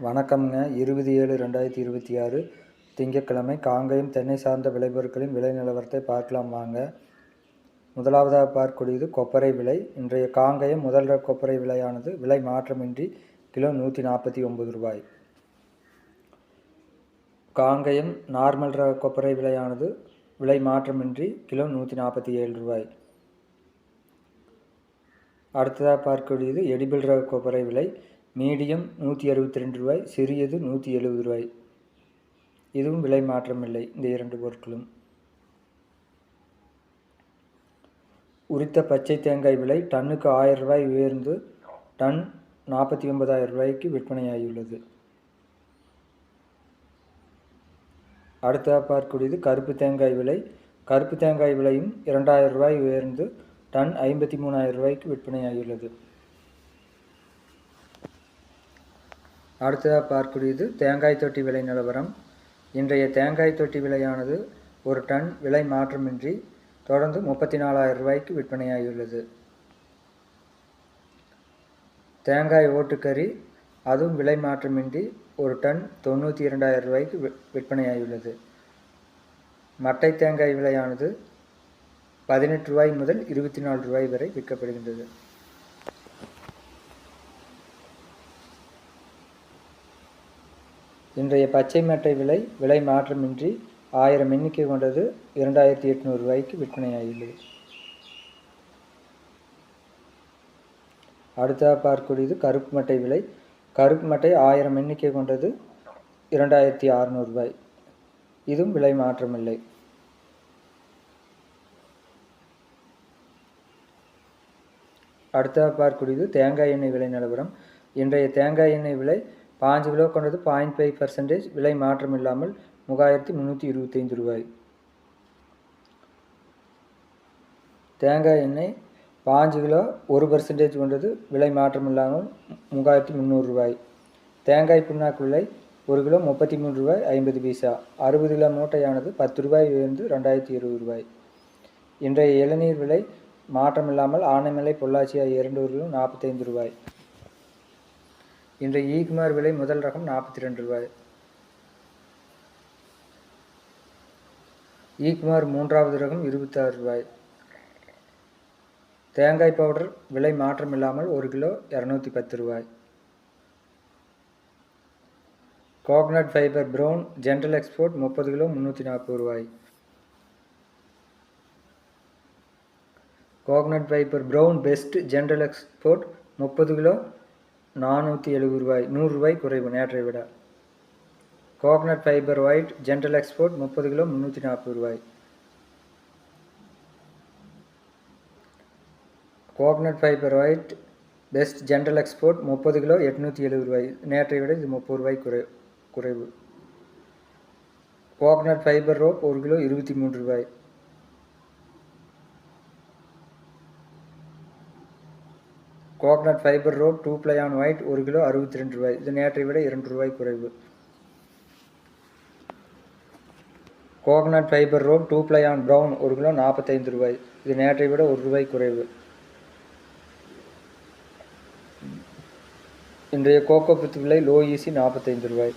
வணக்கம்ங்க. 20/7/2026 திங்கட்கிழமை காங்கயம் தென்னை சார்ந்த விளைபொருட்களின் விலை நிலவரத்தை பார்க்கலாம் வாங்க. முதலாவதாக பார்க்கக்கூடியது கொப்பரை விலை. இன்றைய காங்கயம் முதல் ரக கொப்பரை விலையானது விலை மாற்றமின்றி கிலோ 149 ரூபாய். காங்கயம் நார்மல் ரக கொப்பரை விலையானது விலை மாற்றமின்றி கிலோ 147 ரூபாய். அடுத்ததாக பார்க்கக்கூடியது எடிபிள் ரக கொப்பரை விலை. மீடியம் 162 ரூபாய், சிறியது 170 ரூபாய். இதுவும் விலை மாற்றமில்லை இந்த இரண்டு பொருட்களும். உரித்த பச்சை தேங்காய் விலை டன்னுக்கு 1000 ரூபாய் உயர்ந்து டன் 49,000 ரூபாய்க்கு விற்பனையாகியுள்ளது. அடுத்ததாக பார்க்கக்கூடியது கருப்பு தேங்காய் விலை. கருப்பு தேங்காய் விலையும் 2000 ரூபாய் உயர்ந்து டன் 53,000 ரூபாய்க்கு விற்பனையாகியுள்ளது. அடுத்ததாக பார்க்கக்கூடியது தேங்காய் தொட்டி விலை நிலவரம். இன்றைய தேங்காய் தொட்டி விலையானது ஒரு டன் விலை மாற்றமின்றி தொடர்ந்து 34,000 ரூபாய்க்கு விற்பனையாகியுள்ளது. தேங்காய் ஓட்டுக்கறி அதுவும் விலை மாற்றமின்றி ஒரு டன் 92,000 ரூபாய்க்கு விற்பனையாகியுள்ளது. மட்டை தேங்காய் விலையானது 18 ரூபாய் முதல் 24 ரூபாய் வரை விற்கப்படுகின்றது. இன்றைய பச்சை மட்டை விலை மாற்றமின்றி 1000 எண்ணிக்கை கொண்டது 2800 ரூபாய்க்கு விற்பனையாகியுள்ளது. அடுத்ததாக பார்க்கக்கூடியது கருப்பு மட்டை விலை. கருப்பு மட்டை 1000 எண்ணிக்கை கொண்டது 2600 ரூபாய். இதுவும் விலை மாற்றமில்லை. அடுத்ததாக பார்க்கக்கூடியது தேங்காய் எண்ணெய் விலை நிலவரம். இன்றைய தேங்காய் எண்ணெய் விலை 5 கிலோ கொண்டது 0.5% விலை மாற்றமில்லாமல் 3325 ரூபாய். தேங்காய் எண்ணெய் 5 கிலோ 1% கொண்டது விலை மாற்றமில்லாமல் 3300 ரூபாய். தேங்காய் புண்ணாக்கு விலை 1 கிலோ 33 ரூபாய் 50 பைசா. 60 கிலோ மூட்டையானது 10 ரூபாய் உயர்ந்து 2020 ரூபாய். இன்றைய இளநீர் விலை மாற்றமில்லாமல் ஆனைமலை பொள்ளாச்சி ஆகிய 2 ஊர்களும் 45 ரூபாய். இன்றைய ஈக்குமார் விலை முதல் ரகம் 42 ரூபாய். ஈக்குமார் மூன்றாவது ரகம் 26 ரூபாய். தேங்காய் பவுடர் விலை மாற்றமில்லாமல் 1 கிலோ 210 ரூபாய். Coconut fibre brown general export 30 kilo 340 ரூபாய். Coconut fibre brown best general export 30 kilo 470 ரூபாய். 100 ரூபாய் குறைவு நேற்றை விட. Coconut fibre white general export 30 kilo 340 ரூபாய். Coconut fibre white best general export 30 kilo 870 ரூபாய். நேற்றை விட இது 30 ரூபாய் குறைவு. கோகனட் ஃபைபர் ரோப் 1 கிலோ 23 ரூபாய். Coconut fibre rope 2 ply on white 1 kilo 62 ரூபாய். இது நேற்றை விட 2 ரூபாய் குறைவு. Coconut fibre rope 2 ply on brown 1 kilo 45 ரூபாய். இது நேற்றை விட 1 ரூபாய் குறைவு. இன்றைய கோகோ பித் விலை லோ ஈசி 45 ரூபாய்.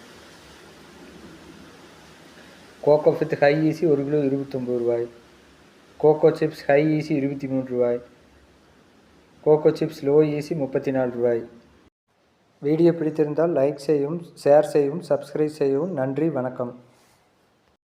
கோகோ பித் ஹை ஈசி 1 கிலோ 29 ரூபாய். கோகோ சிப்ஸ் ஹை ஈசி 23 ரூபாய். கோகோ சிப்ஸ் லோ ஈசி 34 ரூபாய். வீடியோ பிடித்திருந்தால் லைக் செய்யவும், ஷேர் செய்யவும், சப்ஸ்கிரைப் செய்யவும். நன்றி, வணக்கம்.